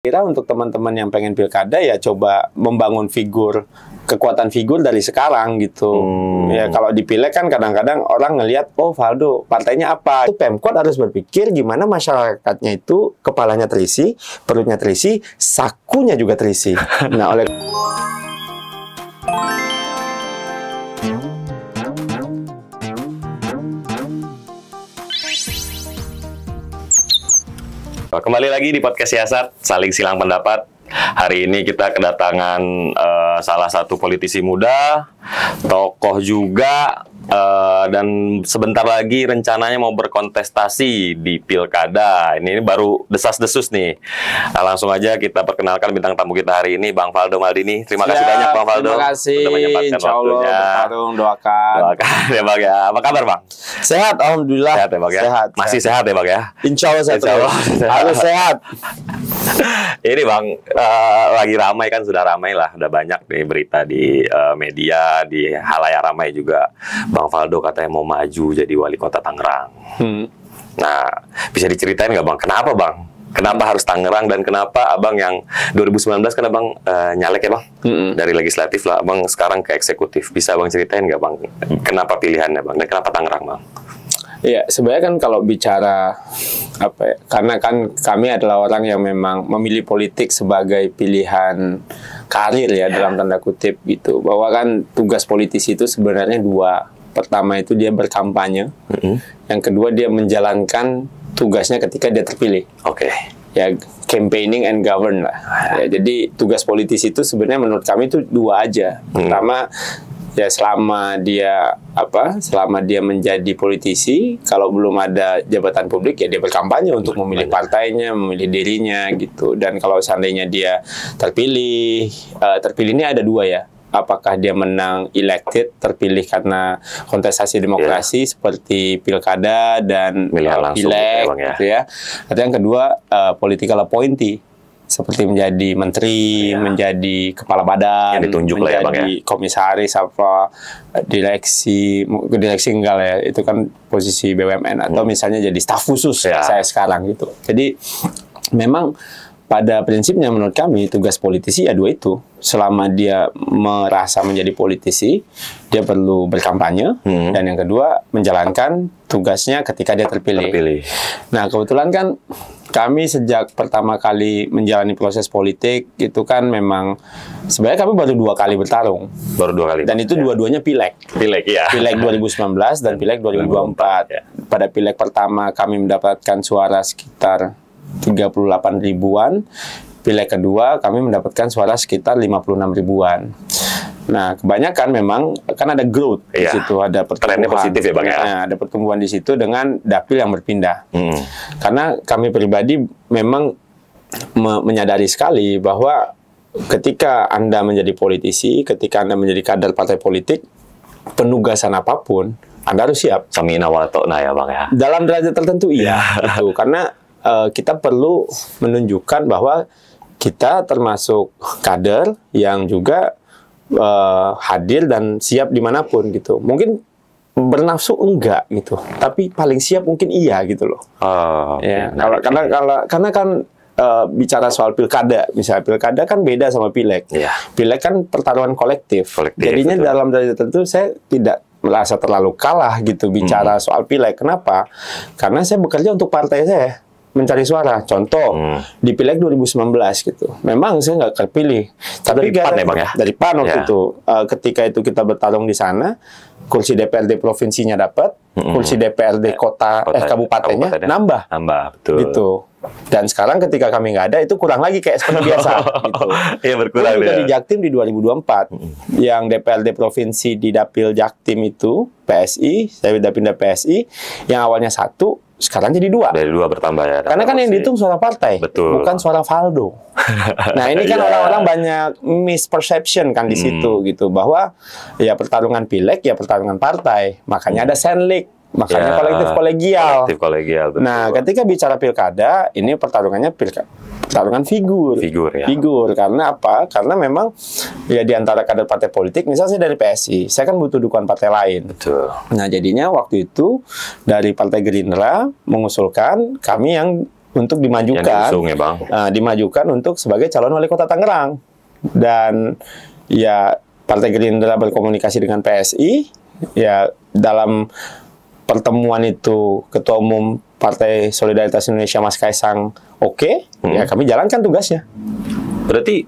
Kira untuk teman-teman yang pengen pilkada ya coba membangun kekuatan figur dari sekarang gitu. Ya kalau di pileg kan kadang-kadang orang ngelihat, oh Valdo partainya apa? Itu Pemkot harus berpikir gimana masyarakatnya itu kepalanya terisi, perutnya terisi, sakunya juga terisi. Nah oleh Kembali lagi di podcast Siasat, saling silang pendapat. Hari ini kita kedatangan salah satu politisi muda, tokoh juga, dan sebentar lagi rencananya mau berkontestasi di pilkada. Ini baru desas-desus nih. Nah, langsung aja kita perkenalkan bintang tamu kita hari ini, Bang Valdo Maldini. Terima kasih banyak, Bang Valdo. Terima kasih. Sudah menyempatkan Insya Allah waktunya. bertarung, doakan. Doakan ya, Bang ya. Apa kabar, Bang? Sehat, alhamdulillah. Sehat ya, Bang ya. Sehat. Masih sehat ya, Bang ya. Insya Allah sehat. Insya Allah. Harus sehat. Ini Bang, lagi ramai kan, sudah ramai lah, udah banyak nih berita di media, di halayak ramai juga. Bang Valdo katanya mau maju jadi wali kota Tangerang. Nah, bisa diceritain nggak Bang, kenapa Bang? Kenapa harus Tangerang dan kenapa Abang yang 2019 kan Abang nyalek ya Bang? Dari legislatif lah, Abang sekarang ke eksekutif. Bisa Bang ceritain nggak Bang, kenapa pilihannya Bang, dan kenapa Tangerang Bang? Iya, sebenarnya kan kalau bicara apa ya, karena kan kami adalah orang yang memang memilih politik sebagai pilihan karir ya, dalam tanda kutip gitu. Bahwa kan tugas politisi itu sebenarnya dua. Pertama itu dia berkampanye, yang kedua dia menjalankan tugasnya ketika dia terpilih. Oke. Ya, campaigning and govern lah. Ya, jadi tugas politisi itu sebenarnya menurut kami itu dua aja. Pertama, ya selama dia menjadi politisi, kalau belum ada jabatan publik ya dia berkampanye untuk memilih partainya, memilih dirinya gitu. Dan kalau seandainya dia terpilih ini ada dua ya. Apakah dia menang elected, terpilih karena kontestasi demokrasi seperti pilkada dan pileg gitu ya. Atau yang kedua political appointee, seperti menjadi menteri, menjadi kepala badan, yang ditunjuk menjadi lah ya, Bang, ya? Komisaris apa, direksi enggak ya, itu kan posisi BUMN, atau misalnya jadi staf khusus saya sekarang gitu. Jadi memang pada prinsipnya menurut kami tugas politisi ya dua itu. Selama dia merasa menjadi politisi, dia perlu berkampanye, dan yang kedua menjalankan tugasnya ketika dia terpilih. Nah kebetulan kan kami sejak pertama kali menjalani proses politik itu kan memang sebenarnya kami baru 2 kali bertarung. Baru 2 kali. Dan itu dua-duanya pileg. Pileg ya. Pileg 2019 dan pileg 2024. Ya. Pada pileg pertama kami mendapatkan suara sekitar 38 ribuan. Pileg kedua kami mendapatkan suara sekitar 56 ribuan. Nah, kebanyakan memang kan ada growth di situ, ada pertumbuhan. Trennya positif ya Bang ya. Nah, ada pertumbuhan di situ dengan dapil yang berpindah. Karena kami pribadi memang menyadari sekali bahwa ketika Anda menjadi politisi, ketika Anda menjadi kader partai politik, penugasan apapun Anda harus siap. Samina watona ya Bang ya. Dalam derajat tertentu iya, gitu. Karena kita perlu menunjukkan bahwa kita termasuk kader yang juga hadir dan siap dimanapun gitu. Mungkin bernafsu enggak gitu, tapi paling siap mungkin iya gitu loh. Ya, karena kan bicara soal pilkada, misalnya pilkada kan beda sama pileg. Pileg kan pertarungan kolektif. Jadinya betul. Dalam derajat tertentu saya tidak merasa terlalu kalah gitu bicara soal pileg. Kenapa? Karena saya bekerja untuk partai saya, mencari suara. Contoh di pileg 2019 gitu, memang saya nggak terpilih, tapi dari PAN ya Bang ya? Dari PAN waktu itu. Ketika itu kita bertarung di sana, kursi DPRD provinsinya dapat, kursi DPRD kabupatennya nambah, betul. Gitu. Dan sekarang ketika kami nggak ada, itu kurang lagi kayak seperti biasa. Gitu. Iya, berkurang juga di Jaktim di 2024, yang DPRD provinsi di dapil Jaktim itu PSI, saya pindah PSI, yang awalnya 1, sekarang jadi 2. Dari 2 bertambah ya. Karena kan yang dihitung suara partai, bukan suara Valdo. Nah ini kan orang-orang banyak misperception kan di situ gitu, bahwa ya pertarungan pileg ya pertarungan partai, makanya ada senlik, makanya kolektif kolegial. Betul. Nah ketika bicara pilkada, ini pertarungannya pertarungan figur karena apa? Karena memang ya di antara kader partai politik, misalnya saya dari PSI, saya kan butuh dukungan partai lain. Betul. Nah jadinya waktu itu dari Partai Gerindra mengusulkan kami yang untuk dimajukan, yang diusung ya Bang. Dimajukan untuk sebagai calon wali kota Tangerang. Dan ya Partai Gerindra berkomunikasi dengan PSI, ya dalam pertemuan itu Ketua Umum Partai Solidaritas Indonesia Mas Kaisang ya kami jalankan tugasnya. Berarti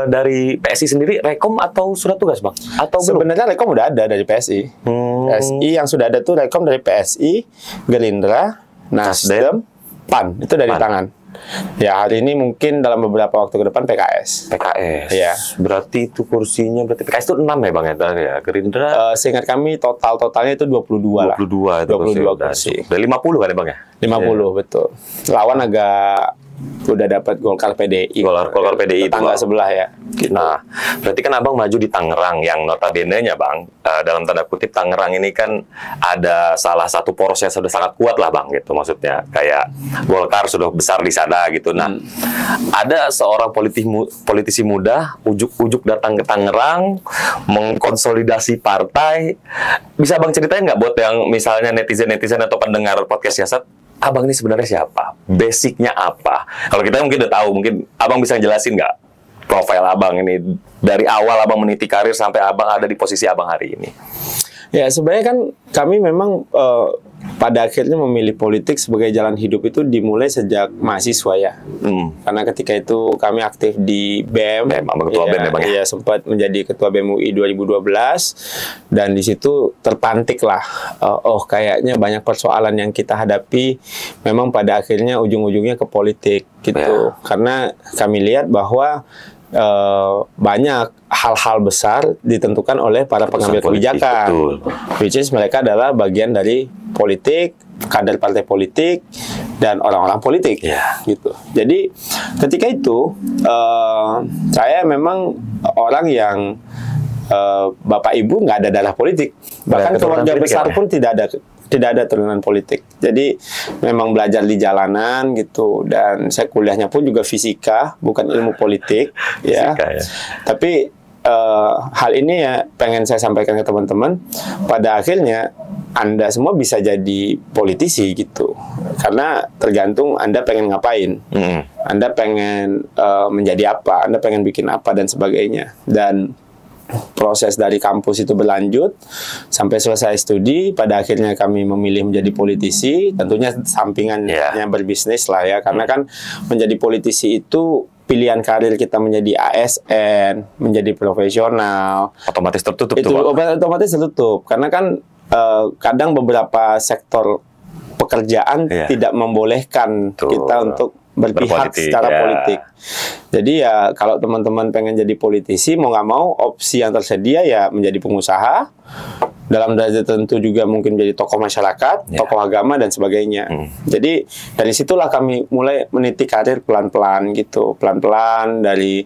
dari PSI sendiri rekom atau surat tugas Bang? Atau sebenarnya rekom udah ada dari PSI. PSI yang sudah ada tuh rekom dari PSI, Gerindra, Nasdem, PAN, itu dari tangan. Ya hari ini mungkin dalam beberapa waktu ke depan PKS. Ya. Berarti itu kursinya, berarti PKS itu 6 ya Bang ya? Gerindra? Seingat kami totalnya itu 22 lah. 22 kursi. Dari 50 kan ya Bang ya? 50 betul. Lawan agak udah dapat Golkar PDI. Golkar PDI tetangga sebelah ya. Gitu. Nah, berarti kan Abang maju di Tangerang yang notabene-nya Bang, dalam tanda kutip Tangerang ini kan ada salah satu poros yang sudah sangat kuat lah Bang gitu, maksudnya kayak Golkar sudah besar di sana gitu. Nah, ada seorang politisi muda ujuk-ujuk datang ke Tangerang mengkonsolidasi partai. Bisa Bang ceritain nggak buat yang misalnya netizen atau pendengar podcast Siasat, Abang ini sebenarnya siapa? Basicnya apa? Kalau kita mungkin udah tahu, mungkin Abang bisa jelasin nggak profil Abang ini dari awal Abang meniti karir sampai Abang ada di posisi Abang hari ini? Ya sebenarnya kan kami memang pada akhirnya memilih politik sebagai jalan hidup itu dimulai sejak mahasiswa ya. Karena ketika itu kami aktif di BEM. Ketua BEM ya Bang ya? Iya, sempat menjadi ketua BEM UI 2012 dan di situ terpantik lah. Kayaknya banyak persoalan yang kita hadapi memang pada akhirnya ujung-ujungnya ke politik gitu. Karena kami lihat bahwa banyak hal-hal besar ditentukan oleh para pengambil kebijakan, which is mereka adalah bagian dari politik, kader partai politik dan orang-orang politik, gitu. Jadi ketika itu saya memang orang yang bapak ibu nggak ada darah politik, bahkan keluarga besar pun tidak ada turunan politik. Jadi memang belajar di jalanan gitu, dan saya kuliahnya pun juga fisika, bukan ilmu politik ya. Tapi hal ini ya pengen saya sampaikan ke teman-teman, pada akhirnya Anda semua bisa jadi politisi gitu. Karena tergantung Anda pengen ngapain. Anda pengen menjadi apa, Anda pengen bikin apa dan sebagainya. Dan proses dari kampus itu berlanjut sampai selesai studi, pada akhirnya kami memilih menjadi politisi, tentunya sampingannya berbisnis lah ya, karena kan menjadi politisi itu pilihan karir kita menjadi ASN, menjadi profesional, otomatis tertutup itu otomatis tertutup, karena kan kadang beberapa sektor pekerjaan tidak membolehkan kita untuk berpihak secara politik. Jadi ya kalau teman-teman pengen jadi politisi, mau nggak mau opsi yang tersedia ya menjadi pengusaha, dalam derajat tertentu juga mungkin menjadi tokoh masyarakat, tokoh agama dan sebagainya. Jadi dari situlah kami mulai meniti karir pelan-pelan gitu, pelan-pelan dari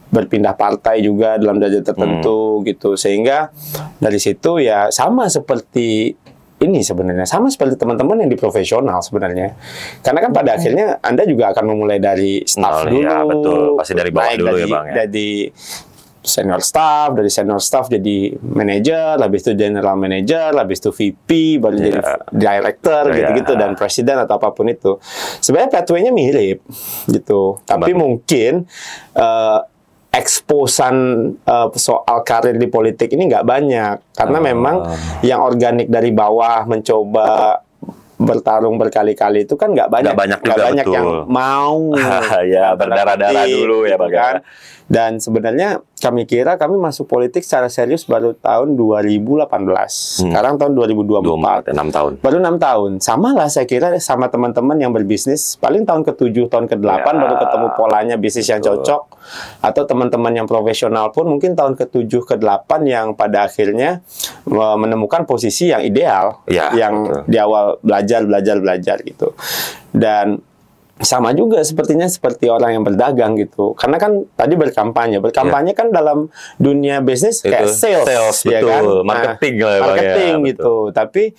berpindah partai juga dalam derajat tertentu gitu, sehingga dari situ ya sama seperti ini sebenarnya, sama seperti teman-teman yang di profesional sebenarnya. Karena kan pada akhirnya Anda juga akan memulai dari staff dulu. Ya, betul. Pasti dari bawah dulu ya Bang ya. Dari senior staff, dari senior staff jadi manager, habis itu general manager, habis itu VP, baru jadi director gitu-gitu, dan presiden atau apapun itu. Sebenarnya pathway-nya mirip gitu. Tapi mungkin eksposan soal karir di politik ini nggak banyak, karena memang yang organik dari bawah mencoba bertarung berkali-kali itu kan nggak banyak yang mau berdarah-darah dulu ya Bang kan. Dan sebenarnya kami kira kami masuk politik secara serius baru tahun 2018. Sekarang tahun 2024. 6 tahun. Baru 6 tahun. Sama lah saya kira sama teman-teman yang berbisnis, paling tahun ke-7, tahun ke-8 baru ketemu polanya bisnis yang cocok. Atau teman-teman yang profesional pun mungkin tahun ke-7, ke-8 yang pada akhirnya menemukan posisi yang ideal, yang di awal belajar gitu. Dan sama juga sepertinya seperti orang yang berdagang gitu. Karena kan tadi berkampanye kan dalam dunia bisnis kayak sales ya betul, kan? marketing marketing gitu. Tapi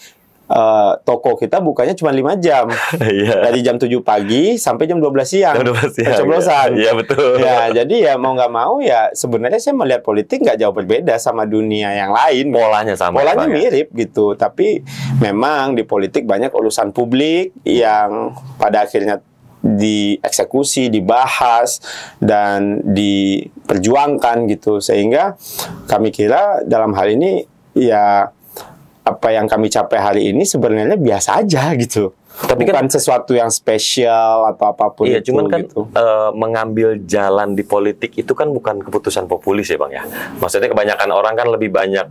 toko kita bukanya cuma 5 jam. Iya. Dari jam 7 pagi sampai jam 12 siang. Jam 12 siang, Pencoblosan. Iya, betul. Ya, jadi ya mau nggak mau ya sebenarnya saya melihat politik nggak jauh berbeda sama dunia yang lain. Polanya sama. Polanya Bang, ya? mirip gitu, tapi memang di politik banyak urusan publik yang pada akhirnya dieksekusi, dibahas, dan diperjuangkan gitu. Sehingga kami kira dalam hal ini ya apa yang kami capai hari ini sebenarnya biasa aja gitu. Tapi bukan sesuatu yang spesial atau apapun iya, itu. cuman kan gitu. Mengambil jalan di politik itu kan bukan keputusan populis ya Bang ya. Maksudnya kebanyakan orang kan lebih banyak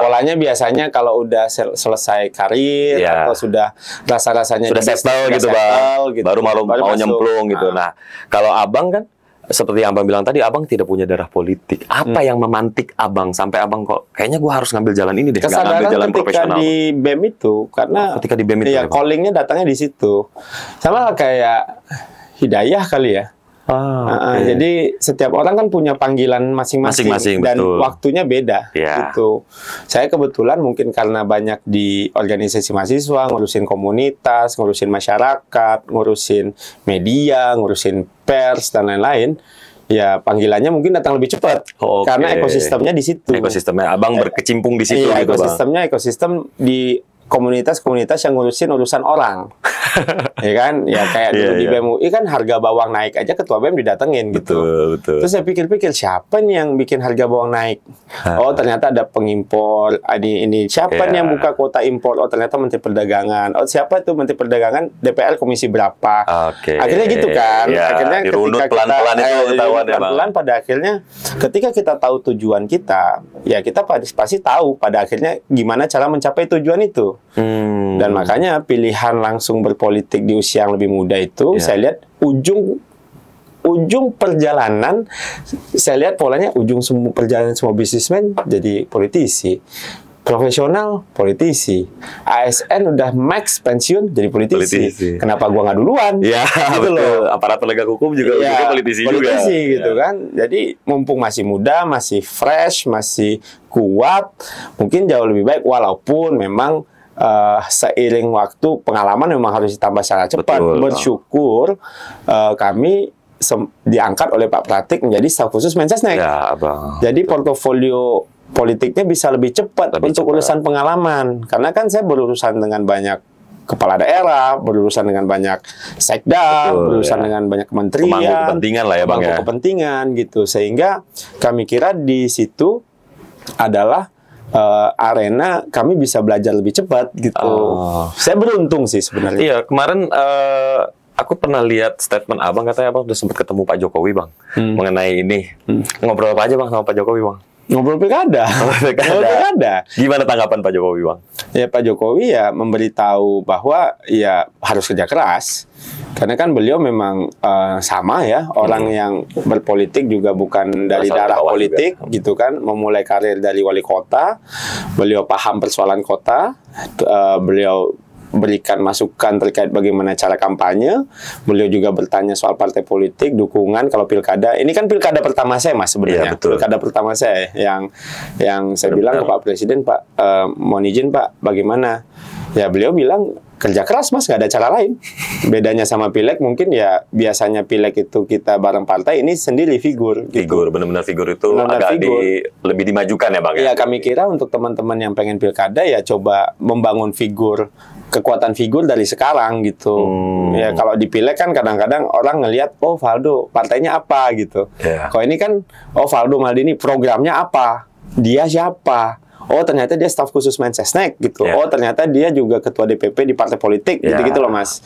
polanya biasanya kalau udah selesai karir ya, atau sudah rasa-rasanya sudah settle gitu Bang, gitu, baru mau masuk. nyemplung gitu. Nah, kalau Abang kan seperti yang Abang bilang tadi, Abang tidak punya darah politik. Apa yang memantik Abang sampai Abang kok kayaknya gue harus ngambil jalan ini deh, nggak ngambil jalan profesional? Di BEM itu, karena ketika di BEM itu ya callingnya datangnya di situ, sama kayak hidayah kali ya. Okay. Jadi setiap orang kan punya panggilan masing-masing dan betul. Waktunya beda. Gitu. Saya kebetulan mungkin karena banyak di organisasi mahasiswa, ngurusin komunitas, ngurusin masyarakat, ngurusin media, ngurusin pers dan lain-lain. Ya panggilannya mungkin datang lebih cepat karena ekosistemnya di situ. Ekosistemnya Abang berkecimpung di situ. Iya, gitu, ekosistemnya ekosistem di komunitas-komunitas yang ngurusin urusan orang. Ya kan? Ya kayak dulu di BEM UI kan harga bawang naik aja ketua BEM didatengin gitu. Betul. Terus saya pikir-pikir siapa nih yang bikin harga bawang naik? Oh, ternyata ada pengimpor. Ini siapa nih yang buka kuota impor? Oh, ternyata Menteri Perdagangan. Oh, siapa itu Menteri Perdagangan? DPR komisi berapa? Akhirnya gitu kan. Akhirnya dirunut pelan-pelan itu ketahuan ya, Bang. Pelan pada akhirnya ketika kita tahu tujuan kita, ya kita pasti tahu pada akhirnya gimana cara mencapai tujuan itu. Dan makanya pilihan langsung berpolitik di usia yang lebih muda itu saya lihat ujung perjalanan, saya lihat polanya ujung semua perjalanan semua bisnismen jadi politisi, profesional politisi, ASN udah max pensiun jadi politisi. Kenapa gua nggak duluan? Ya, gitu loh. Aparat penegak hukum juga politisi juga. Gitu kan. Jadi mumpung masih muda, masih fresh, masih kuat, mungkin jauh lebih baik walaupun memang seiring waktu pengalaman memang harus ditambah secara cepat. Bersyukur kami diangkat oleh Pak Pratik menjadi staf khusus Mensesnek. Ya, Bang. Jadi portofolio politiknya bisa lebih cepat untuk urusan pengalaman. Karena kan saya berurusan dengan banyak kepala daerah, berurusan dengan banyak sekda, berurusan dengan banyak kementerian, pemangku kepentingan lah ya Bang ya. Kepentingan gitu. Sehingga kami kira di situ adalah arena kami bisa belajar lebih cepat gitu. Saya beruntung sih sebenarnya. Iya, kemarin aku pernah lihat statement Abang, katanya Abang udah sempat ketemu Pak Jokowi Bang mengenai ini. Ngobrol apa aja Bang sama Pak Jokowi Bang? Ngobrol pilkada. Gimana tanggapan Pak Jokowi Bang? Ya Pak Jokowi ya memberitahu bahwa ya harus kerja keras. Karena kan beliau memang sama ya, orang yang berpolitik juga bukan dari darah politik juga. Gitu kan, memulai karir dari wali kota, beliau paham persoalan kota, beliau berikan masukan terkait bagaimana cara kampanye, beliau juga bertanya soal partai politik, dukungan kalau pilkada. Ini kan pilkada pertama saya Mas sebenarnya, pilkada pertama saya yang saya bilang ke Pak Presiden, Pak mohon izin Pak, bagaimana? Ya beliau bilang kerja keras Mas, nggak ada cara lain. Bedanya sama pileg mungkin ya biasanya pileg itu kita bareng partai, ini sendiri figur. Figur, benar-benar figur itu agak lebih dimajukan ya Bang? Ya kami kira untuk teman-teman yang pengen pilkada ya coba membangun figur, kekuatan figur dari sekarang gitu. Ya kalau di pileg kan kadang-kadang orang ngelihat, oh Valdo partainya apa gitu. Kalau ini kan, oh Valdo Maldini programnya apa, dia siapa. Oh ternyata dia staf khusus Mensesnek gitu. Oh ternyata dia juga ketua DPP di partai politik gitu-gitu loh Mas.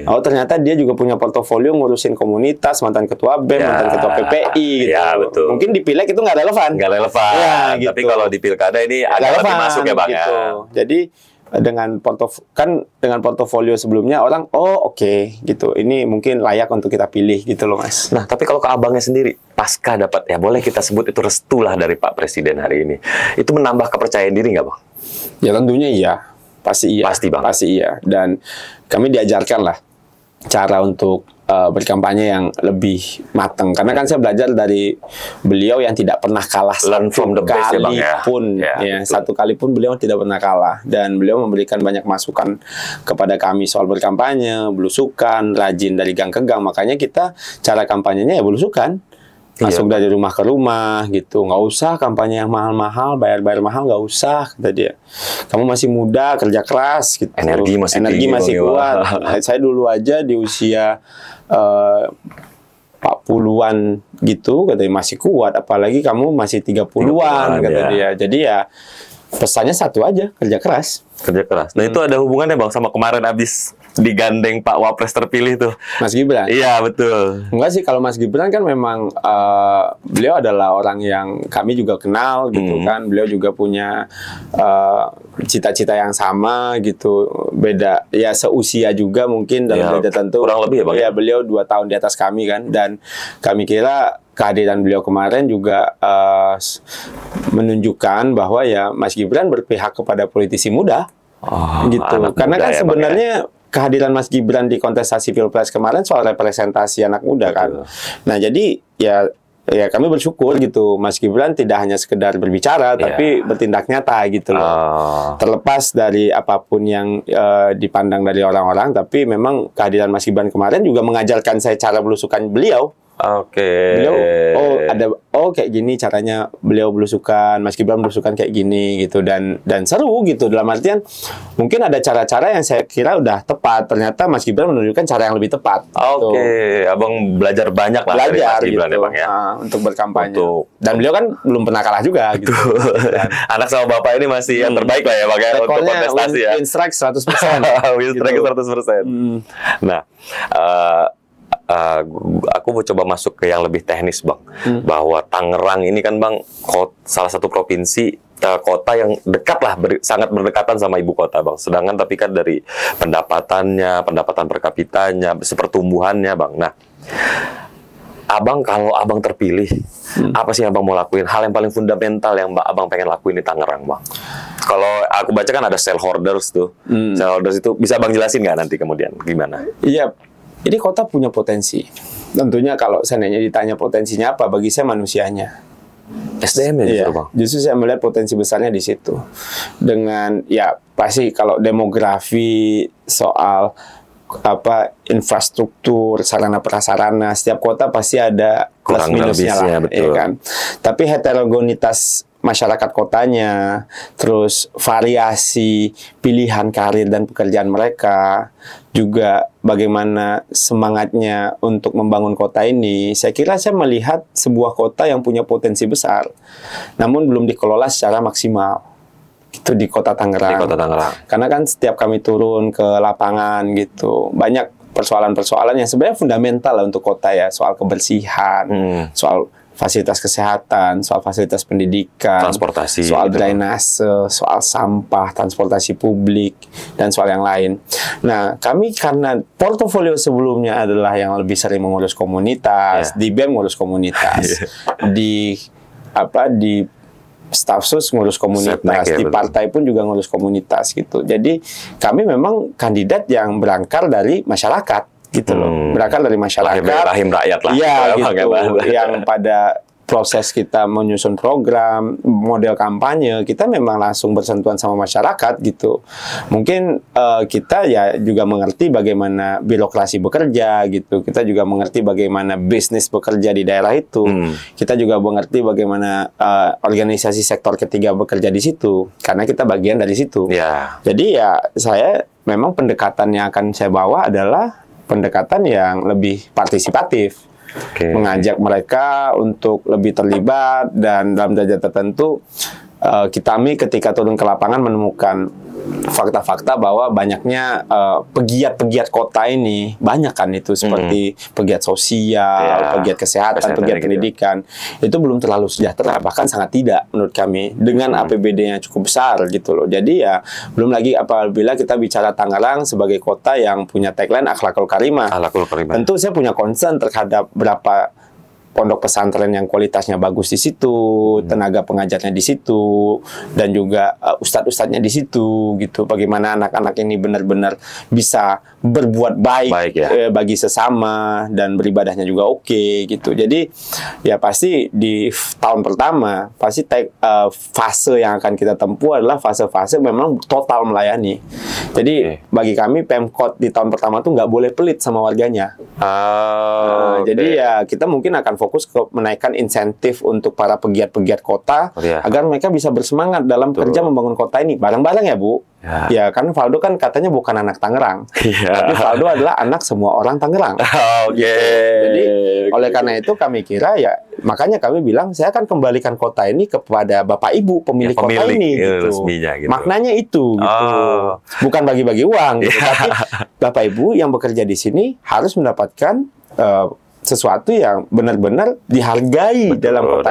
Oh ternyata dia juga punya portofolio ngurusin komunitas, mantan ketua BEM, mantan ketua PPI gitu. Mungkin di pileg itu nggak relevan. Gitu. Tapi kalau di pilkada ini agak lebih masuk ya Bang gitu. Jadi dengan portofolio sebelumnya orang oke, gitu. Ini mungkin layak untuk kita pilih gitu loh Mas. Nah, tapi kalau ke Abangnya sendiri pasca dapat, ya boleh kita sebut itu restu lah dari Pak Presiden hari ini. Itu menambah kepercayaan diri nggak Bang? Ya tentunya iya. Pasti iya. Pasti Bang. Pasti iya. Dan kami diajarkan lah cara untuk berkampanye yang lebih matang. Karena kan saya belajar dari beliau yang tidak pernah kalah Learn from the best ya, Bang, ya. Satu kali pun beliau tidak pernah kalah, dan beliau memberikan banyak masukan kepada kami soal berkampanye, belusukan, rajin dari gang ke gang. Makanya kita cara kampanyenya ya belusukan. Masuk dari rumah ke rumah gitu, nggak usah kampanye yang mahal-mahal, bayar-bayar mahal, nggak usah, kata dia. Kamu masih muda, kerja keras gitu. Energi masih kuat. Saya dulu aja di usia 40-an gitu, katanya masih kuat, apalagi kamu masih 30-an, kata dia. Jadi ya pesannya satu aja, kerja keras. Kerja keras. Nah, itu ada hubungannya, Bang, sama kemarin habis digandeng Pak Wapres terpilih tuh, Mas Gibran? Iya, betul. Enggak sih, kalau Mas Gibran kan memang beliau adalah orang yang kami juga kenal gitu kan. Beliau juga punya cita-cita yang sama gitu. Beda, ya seusia juga mungkin dalam beda tentu. Kurang lebih ya, Bang? Ya, beliau 2 tahun di atas kami kan. Dan kami kira kehadiran beliau kemarin juga menunjukkan bahwa ya Mas Gibran berpihak kepada politisi muda. Gitu. Karena kan sebenarnya kehadiran Mas Gibran di kontestasi Pilpres kemarin soal representasi anak muda kan. Nah, jadi ya kami bersyukur gitu, Mas Gibran tidak hanya sekedar berbicara tapi bertindak nyata gitu loh. Terlepas dari apapun yang dipandang dari orang-orang, tapi memang kehadiran Mas Gibran kemarin juga mengajarkan saya cara belusukan beliau. Beliau kayak gini caranya beliau belusukan, Mas Gibran belusukan kayak gini gitu, dan seru gitu, dalam artian mungkin ada cara-cara yang saya kira udah tepat, ternyata Mas Gibran menunjukkan cara yang lebih tepat. Abang belajar banyak lah dari Mas Gibran gitu, ya, Bang, ya. Untuk berkampanye. Dan beliau kan belum pernah kalah juga gitu. Anak sama bapak ini masih yang terbaik lah ya, Bang, ya, untuk kontestasi ya. Win strike 100%. Win strike 100%. Nah, aku mau coba masuk ke yang lebih teknis, Bang. Bahwa Tangerang ini kan, Bang, salah satu provinsi kota yang dekat lah, sangat berdekatan sama ibu kota, Bang. Sedangkan tapi kan dari pendapatan per kapitanya, pertumbuhannya, Bang. Nah, kalau abang terpilih, apa sih yang abang mau lakuin? Hal yang paling fundamental yang abang pengen lakuin di Tangerang, Bang? Kalau aku baca kan ada stakeholders tuh. Stakeholders itu bisa Bang jelasin nggak nanti kemudian gimana? Iya. Ini kota punya potensi. Tentunya kalau seandainya ditanya potensinya apa, bagi saya manusianya. SDM ya, Bang. Justru saya melihat potensi besarnya di situ. Dengan ya pasti kalau demografi, soal infrastruktur, sarana prasarana, setiap kota pasti ada plus minusnya lah, ya kan. Tapi heterogenitas masyarakat kotanya, terus variasi pilihan karir dan pekerjaan mereka, juga bagaimana semangatnya untuk membangun kota ini, saya kira saya melihat sebuah kota yang punya potensi besar, namun belum dikelola secara maksimal. Itu di Kota Tangerang. Karena kan setiap kami turun ke lapangan gitu, banyak persoalan-persoalan yang sebenarnya fundamental lah untuk kota ya, soal kebersihan, soal fasilitas kesehatan, soal fasilitas pendidikan, transportasi, soal drainase, soal sampah, transportasi publik, dan soal yang lain. Nah, kami karena portofolio sebelumnya adalah yang lebih sering mengurus komunitas, di BEM ngurus komunitas, di Stafsus ngurus komunitas, di partai pun juga ngurus komunitas gitu. Jadi kami memang kandidat yang berangkar dari masyarakat gitu loh, berangkat dari masyarakat, rahim rakyat lah. Iya gitu, yang pada proses kita menyusun program, model kampanye, kita memang langsung bersentuhan sama masyarakat gitu. Mungkin kita ya juga mengerti bagaimana birokrasi bekerja gitu. Kita juga mengerti bagaimana bisnis bekerja di daerah itu. Kita juga mengerti bagaimana organisasi sektor ketiga bekerja di situ. Karena kita bagian dari situ. Jadi ya saya memang pendekatan yang akan saya bawa adalah pendekatan yang lebih partisipatif. Mengajak mereka untuk lebih terlibat, dan dalam derajat tertentu kami ketika turun ke lapangan menemukan fakta-fakta bahwa banyaknya pegiat-pegiat kota ini, banyak kan itu seperti pegiat sosial, pegiat kesehatan, pegiat pendidikan, itu belum terlalu sejahtera, bahkan sangat tidak menurut kami, dengan APBD-nya cukup besar gitu loh. Jadi ya belum lagi apabila kita bicara Tangerang sebagai kota yang punya tagline akhlakul karimah. Tentu saya punya concern terhadap berapa pondok pesantren yang kualitasnya bagus di situ, tenaga pengajarnya di situ, dan juga ustadz-ustadznya di situ gitu. Bagaimana anak-anak ini benar-benar bisa berbuat baik ya. Bagi sesama dan beribadahnya juga oke gitu. Jadi ya pasti di tahun pertama pasti fase yang akan kita tempuh adalah fase-fase memang total melayani. Jadi bagi kami Pemkot di tahun pertama tuh nggak boleh pelit sama warganya. Jadi ya kita mungkin akan fokus ke menaikkan insentif untuk para pegiat-pegiat kota agar mereka bisa bersemangat dalam kerja membangun kota ini bareng-bareng ya Bu. Ya kan Valdo kan katanya bukan anak Tangerang, tapi Valdo adalah anak semua orang Tangerang. Jadi oleh karena itu kami kira ya makanya kami bilang saya akan kembalikan kota ini kepada Bapak Ibu pemilik kota ini gitu. Gitu. Maknanya itu gitu. Bukan bagi-bagi uang gitu, tapi Bapak Ibu yang bekerja di sini harus mendapatkan sesuatu yang benar-benar dihargai dalam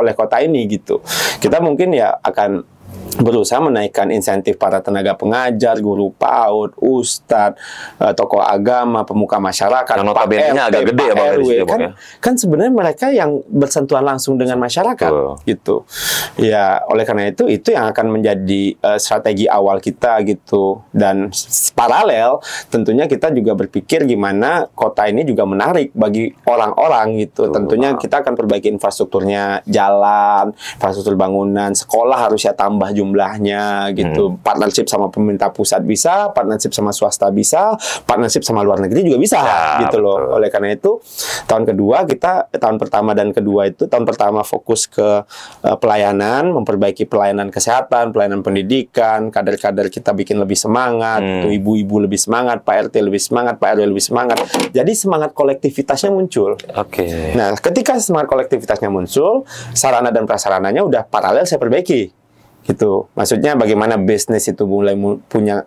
oleh kota ini gitu. Kita mungkin ya akan berusaha menaikkan insentif para tenaga pengajar, guru PAUD, ustadz, tokoh agama, pemuka masyarakat, Pak RT, agak gede ya, Bang, RW, kan sebenarnya mereka yang bersentuhan langsung dengan masyarakat gitu. Ya, oleh karena itu yang akan menjadi strategi awal kita gitu. Dan paralel tentunya kita juga berpikir gimana kota ini juga menarik bagi orang-orang gitu. Tentunya kita akan perbaiki infrastrukturnya, jalan, infrastruktur bangunan, sekolah harusnya tambah jumlahnya gitu. Partnership sama pemerintah pusat bisa, partnership sama swasta bisa, partnership sama luar negeri juga bisa gitu loh. Oleh karena itu tahun pertama dan kedua itu tahun pertama fokus ke pelayanan, memperbaiki pelayanan kesehatan, pelayanan pendidikan, kader-kader kita bikin lebih semangat, ibu-ibu lebih semangat, Pak RT lebih semangat, Pak RW lebih semangat. Jadi semangat kolektivitasnya muncul. Nah, ketika semangat kolektivitasnya muncul, sarana dan prasarananya udah paralel saya perbaiki. Gitu. Maksudnya bagaimana bisnis itu mulai punya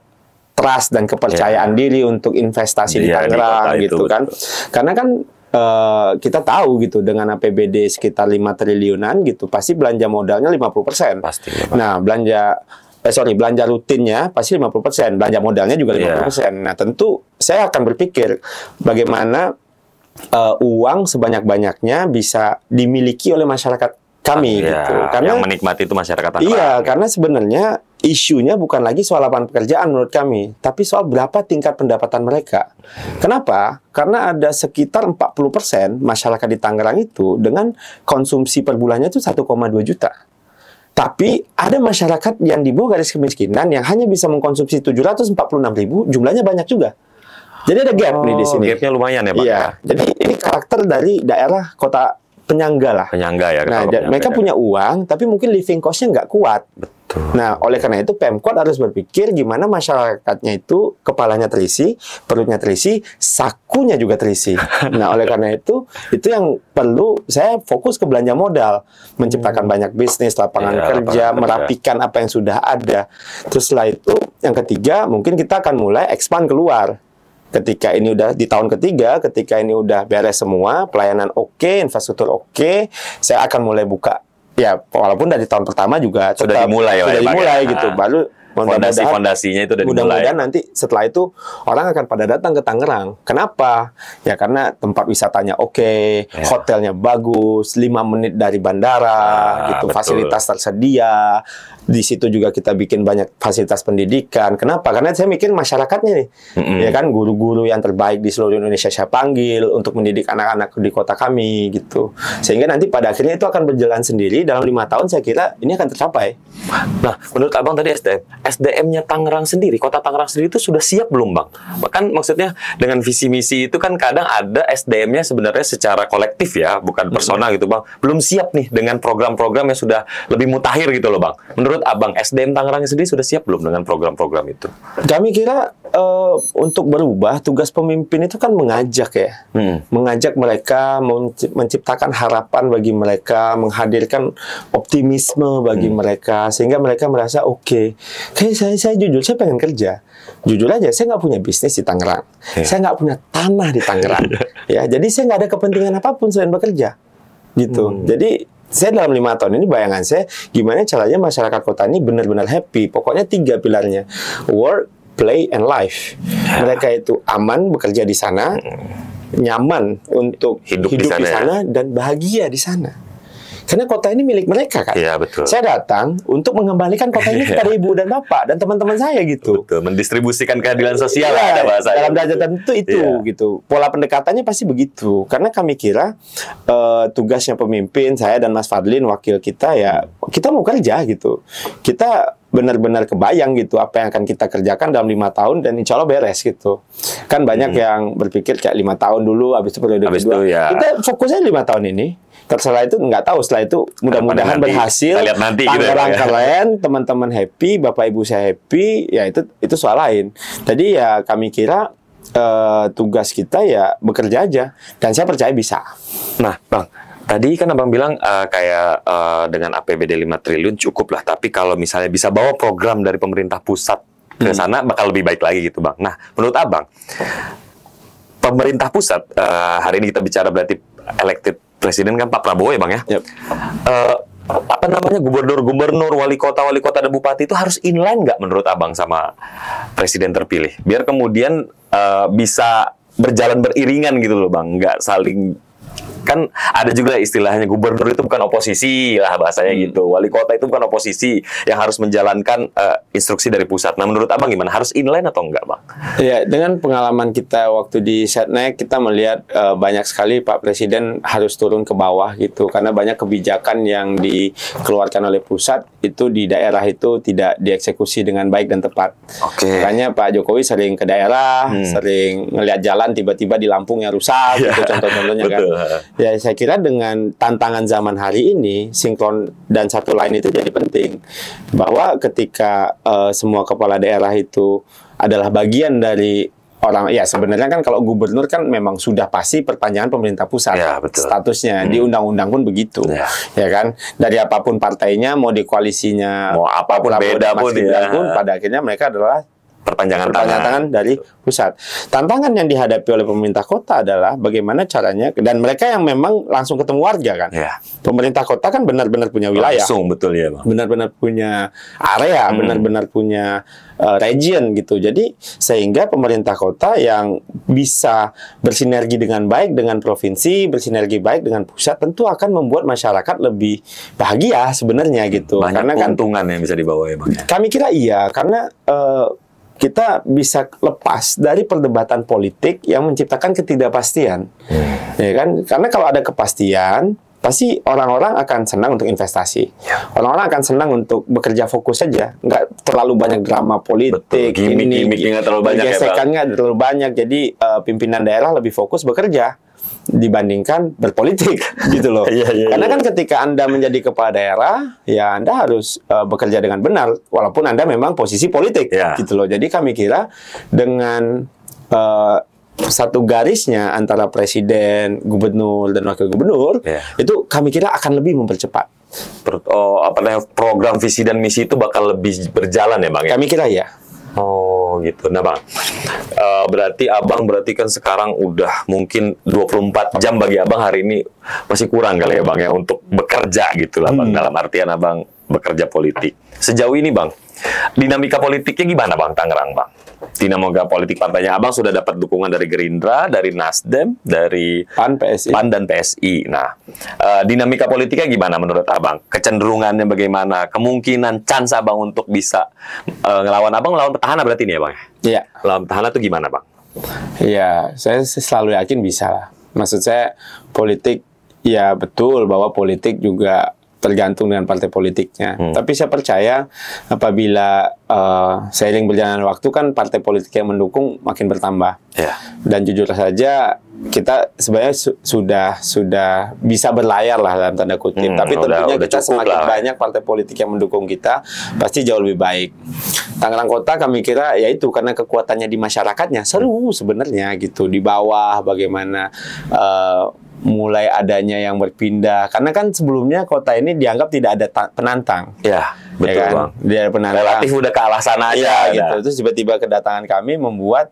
trust dan kepercayaan diri untuk investasi di Tangerang gitu kan. Karena kan kita tahu gitu dengan APBD sekitar 5 triliunan gitu, pasti belanja modalnya 50%. Pasti. Nah, belanja rutinnya pasti 50%, belanja modalnya juga 50%. Nah, tentu saya akan berpikir bagaimana uang sebanyak-banyaknya bisa dimiliki oleh masyarakat kami gitu. Karena yang menikmati itu masyarakat Tangerang. Iya, karena sebenarnya isunya bukan lagi soal lapangan pekerjaan menurut kami, tapi soal berapa tingkat pendapatan mereka. Kenapa? Karena ada sekitar 40% masyarakat di Tangerang itu dengan konsumsi per bulannya itu 1,2 juta. Tapi ada masyarakat yang di bawah garis kemiskinan yang hanya bisa mengkonsumsi 746.000, jumlahnya banyak juga. Jadi ada gap nih di sini. Gapnya lumayan ya, Pak. Iya. Jadi ini karakter dari daerah kota penyangga lah. Penyangga ya. Nah, mereka punya uang, tapi mungkin living cost-nya nggak kuat. Betul. Nah, oleh karena itu Pemkot harus berpikir gimana masyarakatnya itu kepalanya terisi, perutnya terisi, sakunya juga terisi. Nah, oleh karena itu yang perlu saya fokus ke belanja modal, menciptakan banyak bisnis, lapangan kerja, merapikan apa yang sudah ada. Terus setelah itu, yang ketiga, mungkin kita akan mulai expand keluar. Ketika ini udah di tahun ketiga, ketika ini udah beres semua, pelayanan oke, infrastruktur oke, saya akan mulai buka. Ya, walaupun dari tahun pertama juga sudah dimulai gitu. Baru fondasinya itu udah dimulai. Mudah-mudahan nanti setelah itu orang akan pada datang ke Tangerang. Kenapa? Ya karena tempat wisatanya oke, hotelnya bagus, 5 menit dari bandara, gitu, fasilitas tersedia. Di situ juga kita bikin banyak fasilitas pendidikan. Kenapa? Karena saya mikir masyarakatnya nih. Ya kan, guru-guru yang terbaik di seluruh Indonesia saya panggil untuk mendidik anak-anak di kota kami gitu. Sehingga nanti pada akhirnya itu akan berjalan sendiri. Dalam 5 tahun saya kira ini akan tercapai. Nah, menurut Abang tadi SDM-nya Tangerang sendiri, kota Tangerang sendiri itu sudah siap belum, Bang? Bahkan maksudnya dengan visi misi itu kan kadang ada SDM-nya sebenarnya secara kolektif ya, bukan personal gitu, Bang. Belum siap nih dengan program-program yang sudah lebih mutakhir gitu loh, Bang. Menurut Abang, SDM Tangerang sendiri sudah siap belum dengan program-program itu? Kami kira untuk berubah, tugas pemimpin itu kan mengajak ya. Mengajak mereka, menciptakan harapan bagi mereka, menghadirkan optimisme bagi mereka, sehingga mereka merasa oke. Kayak saya jujur, saya pengen kerja. Jujur aja, saya nggak punya bisnis di Tangerang. Saya nggak punya tanah di Tangerang. Ya, jadi saya nggak ada kepentingan apapun selain bekerja. Gitu. Jadi saya dalam 5 tahun ini bayangan saya gimana caranya masyarakat kota ini benar-benar happy. Pokoknya 3 pilarnya: work, play, and life. Mereka itu aman bekerja di sana, nyaman untuk hidup di sana dan bahagia di sana. Karena kota ini milik mereka kan. Iya, betul. Saya datang untuk mengembalikan kota ini kepada ibu dan bapak dan teman-teman saya gitu. Betul, mendistribusikan keadilan sosial ada bahasanya. Dalam derajat tertentu itu gitu. Pola pendekatannya pasti begitu. Karena kami kira tugasnya pemimpin, saya dan Mas Fadlin wakil kita ya, kita mau kerja gitu. Kita benar-benar kebayang gitu apa yang akan kita kerjakan dalam 5 tahun dan insya Allah beres gitu. Kan banyak yang berpikir kayak 5 tahun dulu, habis itu periode kedua. Kita fokusnya 5 tahun ini. Setelah itu nggak tahu, setelah itu mudah-mudahan berhasil, Tangerang keren, teman-teman happy, bapak ibu saya happy, ya itu soal lain. Jadi ya kami kira tugas kita ya bekerja aja, dan saya percaya bisa. Nah, Bang, tadi kan Abang bilang dengan APBD 5 triliun cukup lah, tapi kalau misalnya bisa bawa program dari pemerintah pusat ke sana bakal lebih baik lagi gitu, Bang. Nah, menurut Abang, pemerintah pusat, hari ini kita bicara berarti elected presiden kan Pak Prabowo ya, Bang ya? Yep. Apa namanya, gubernur, wali kota dan bupati itu harus inline nggak menurut Abang sama presiden terpilih? Biar kemudian bisa berjalan beriringan gitu loh, Bang. Nggak saling... Kan ada juga istilahnya gubernur itu bukan oposisi lah bahasanya gitu. Wali kota itu bukan oposisi yang harus menjalankan instruksi dari pusat. Nah, menurut Abang gimana? Harus inline atau enggak, Bang? Ya, dengan pengalaman kita waktu di Setnek, kita melihat banyak sekali Pak Presiden harus turun ke bawah gitu. Karena banyak kebijakan yang dikeluarkan oleh pusat itu di daerah itu tidak dieksekusi dengan baik dan tepat. Makanya Pak Jokowi sering ke daerah, sering ngelihat jalan tiba-tiba di Lampung yang rusak, gitu contoh-contohnya kan. Ya, saya kira dengan tantangan zaman hari ini, sinkron dan satu lain itu jadi penting. Bahwa ketika semua kepala daerah itu adalah bagian dari orang, ya sebenarnya kan kalau gubernur kan memang sudah pasti perpanjangan pemerintah pusat, ya, betul. Statusnya di undang-undang pun begitu, ya kan. Dari apapun partainya, mau di koalisinya, mau apapun beda pun, pada akhirnya mereka adalah perpanjangan tangan dari pusat. Tantangan yang dihadapi oleh pemerintah kota adalah bagaimana caranya, dan mereka yang memang langsung ketemu warga kan. Pemerintah kota kan benar-benar punya wilayah. Langsung, betul ya, Bang. Benar-benar punya area, benar-benar punya region gitu. Jadi sehingga pemerintah kota yang bisa bersinergi dengan baik dengan provinsi, bersinergi baik dengan pusat, tentu akan membuat masyarakat lebih bahagia sebenarnya gitu. Banyak keuntungan yang bisa dibawa ya, Bang. Kami kira iya, karena kita bisa lepas dari perdebatan politik yang menciptakan ketidakpastian, ya kan? Karena kalau ada kepastian, pasti orang-orang akan senang untuk investasi. Orang-orang akan senang untuk bekerja fokus saja, nggak terlalu banyak drama politik, gimmick-gimmicknya nggak terlalu banyak, gesekannya terlalu banyak. Jadi pimpinan daerah lebih fokus bekerja dibandingkan berpolitik gitu loh. Karena kan ketika Anda menjadi kepala daerah, ya Anda harus bekerja dengan benar walaupun Anda memang posisi politik gitu loh. Jadi kami kira dengan satu garisnya antara presiden, gubernur dan wakil gubernur, itu kami kira akan lebih mempercepat. Program visi dan misi itu bakal lebih berjalan ya, Bang? Kami kira ya. Oh gitu. Nah, Bang, berarti Abang kan sekarang udah mungkin 24 jam bagi Abang hari ini masih kurang kali ya, Bang, ya untuk bekerja gitu lah, Bang, dalam artian Abang bekerja politik. Sejauh ini, Bang, dinamika politiknya gimana, Bang, Tangerang, Bang? Dinamika politik partainya Abang sudah dapat dukungan dari Gerindra, dari Nasdem, dari PAN dan PSI. Nah, dinamika politiknya gimana menurut Abang? Kecenderungannya bagaimana? Kemungkinan chance Abang untuk bisa ngelawan Abang, lawan petahana berarti nih ya, Bang? Iya. Lawan petahana itu gimana, Bang? Iya, saya selalu yakin bisa lah. Maksud saya politik, ya betul bahwa politik juga tergantung dengan partai politiknya. Tapi saya percaya apabila seiring berjalannya waktu kan partai politik yang mendukung makin bertambah. Dan jujur saja kita sebenarnya sudah bisa berlayar lah dalam tanda kutip. Tapi tentunya kita semakin banyak partai politik yang mendukung kita pasti jauh lebih baik. Tangerang Kota kami kira yaitu karena kekuatannya di masyarakatnya seru sebenarnya gitu, di bawah bagaimana mulai adanya yang berpindah, karena kan sebelumnya kota ini dianggap tidak ada penantang. Ya, betul, ya kan? Bang. Dia penantang. Relatif udah kalah sana aja gitu. Terus tiba-tiba kedatangan kami membuat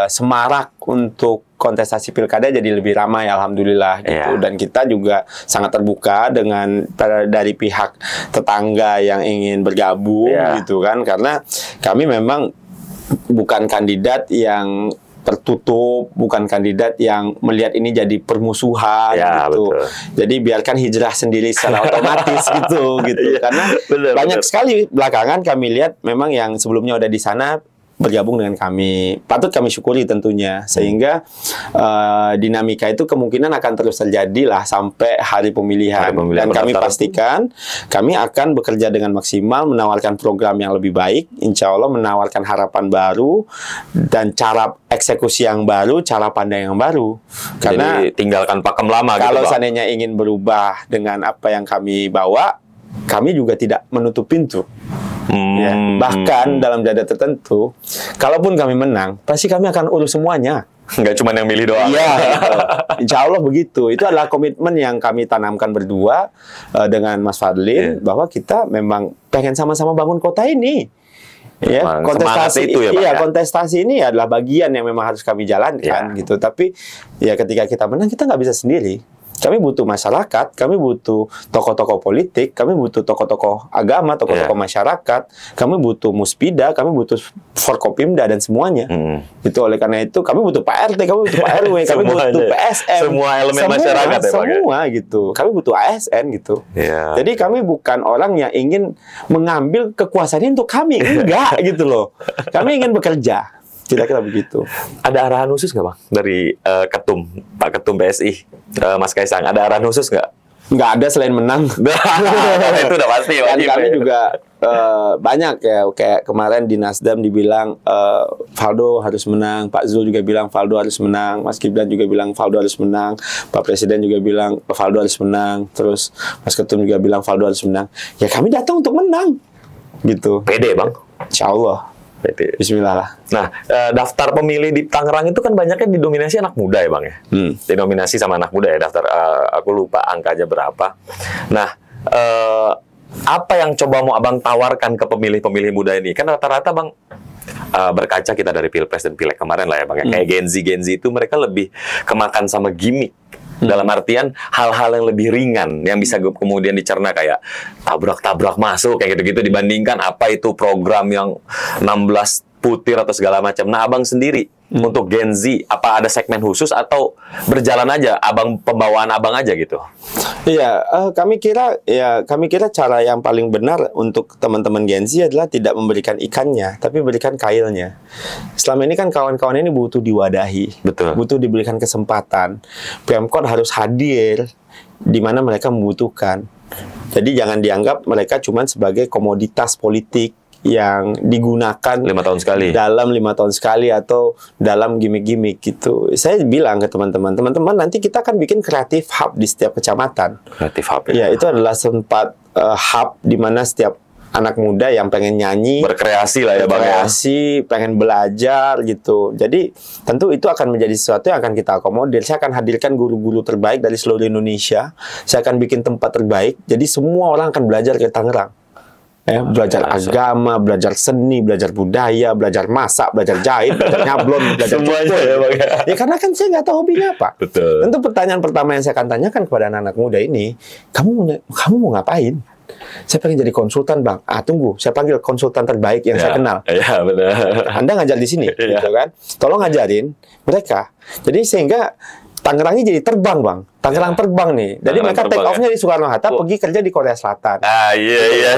semarak untuk kontestasi pilkada jadi lebih ramai, alhamdulillah gitu. Dan kita juga sangat terbuka dengan dari pihak tetangga yang ingin bergabung gitu kan, karena kami memang bukan kandidat yang tertutup, bukan kandidat yang melihat ini jadi permusuhan Ya, gitu. betul. Jadi biarkan hijrah sendiri secara otomatis gitu. Karena banyak sekali belakangan kami lihat memang yang sebelumnya udah di sana bergabung dengan kami. Patut kami syukuri tentunya. Sehingga dinamika itu kemungkinan akan terus terjadi lah sampai hari pemilihan. Dan kami pastikan kami akan bekerja dengan maksimal, menawarkan program yang lebih baik, insya Allah menawarkan harapan baru dan cara eksekusi yang baru, cara pandang yang baru. Karena jadi tinggalkan pakem lama kalau gitu, Bang. seandainya ingin berubah dengan apa yang kami bawa, kami juga tidak menutup pintu. Ya, bahkan dalam jada tertentu, kalaupun kami menang, pasti kami akan urus semuanya. Nggak cuma yang milih doang. Iya, gitu. Insya Allah begitu. Itu adalah komitmen yang kami tanamkan berdua dengan Mas Fadlin, bahwa kita memang pengen sama-sama bangun kota ini. Ya, kontestasi itu ya, Bang, iya, kontestasi ini adalah bagian yang memang harus kami jalankan gitu. Tapi ya ketika kita menang, kita nggak bisa sendiri. Kami butuh masyarakat, kami butuh tokoh-tokoh politik, kami butuh tokoh-tokoh agama, tokoh-tokoh masyarakat, kami butuh Muspida, kami butuh Forkopimda dan semuanya. Itu oleh karena itu kami butuh Pak RT, kami butuh Pak RW, kami butuh PSM, semua elemen masyarakat ya, Bang, semua gitu. Kami butuh ASN gitu. Jadi kami bukan orang yang ingin mengambil kekuasaan untuk kami, enggak gitu loh. Kami ingin bekerja. Kira-kira begitu. Ada arahan khusus nggak, Bang, dari Pak Ketum PSI, Mas Kaisang? Ada arahan khusus nggak? Nggak ada selain menang. Itu udah pasti. Dan kami juga banyak ya, kayak kemarin di Nasdem dibilang Faldo harus menang, Pak Zul juga bilang Faldo harus menang, Mas Gibran juga bilang Faldo harus menang, Pak Presiden juga bilang Faldo harus menang, terus Mas Ketum juga bilang Faldo harus menang. Ya kami datang untuk menang, gitu. Pede, Bang. Insya Allah. Bismillah lah. Nah, daftar pemilih di Tangerang itu kan banyaknya didominasi anak muda ya, Bang ya? Didominasi sama anak muda ya daftar. Aku lupa angkanya berapa. Nah, apa yang coba mau Abang tawarkan ke pemilih-pemilih muda ini? Kan rata-rata, Bang, berkaca kita dari Pilpres dan Pileg kemarin lah ya, Bang. Kayak Gen Z itu mereka lebih kemakan sama gimmick. Dalam artian hal-hal yang lebih ringan yang bisa kemudian dicerna kayak tabrak-tabrak masuk kayak gitu-gitu dibandingkan apa itu program yang 16 putir atau segala macam. Nah, Abang sendiri untuk Gen Z apa ada segmen khusus atau berjalan aja pembawaan Abang aja gitu? Iya, kami kira cara yang paling benar untuk teman-teman Gen Z adalah tidak memberikan ikannya, tapi berikan kailnya. Selama ini kan kawan-kawan ini butuh diwadahi, butuh diberikan kesempatan. Pemkot harus hadir di mana mereka membutuhkan. Jadi jangan dianggap mereka cuma sebagai komoditas politik yang digunakan 5 tahun sekali dalam 5 tahun sekali atau dalam gimmick-gimmick gitu. Saya bilang ke teman-teman nanti kita akan bikin kreatif hub di setiap kecamatan. Kreatif hub ya. Itu adalah tempat hub di mana setiap anak muda yang pengen nyanyi, berkreasi lah ya, Bang. Berkreasi, pengen belajar gitu. Jadi tentu itu akan menjadi sesuatu yang akan kita akomodir. Saya akan hadirkan guru-guru terbaik dari seluruh Indonesia. Saya akan bikin tempat terbaik. Jadi semua orang akan belajar ke Tangerang. Belajar agama, belajar seni, belajar budaya, belajar masak, belajar jahit, belajar nyablon, belajar semuanya ya, Bang. Ya karena kan saya nggak tahu hobinya apa. Betul. Tentu pertanyaan pertama yang saya akan tanyakan kepada anak-anak muda ini, kamu mau ngapain? Saya pengen jadi konsultan, Bang. Tunggu, saya panggil konsultan terbaik yang saya kenal. Iya, benar. Anda ngajar di sini, gitu kan? Tolong ngajarin mereka. Jadi sehingga Tangerangnya jadi terbang, Bang. Tangerang terbang nih. Jadi mereka take off-nya di Soekarno-Hatta, pergi kerja di Korea Selatan. Iya,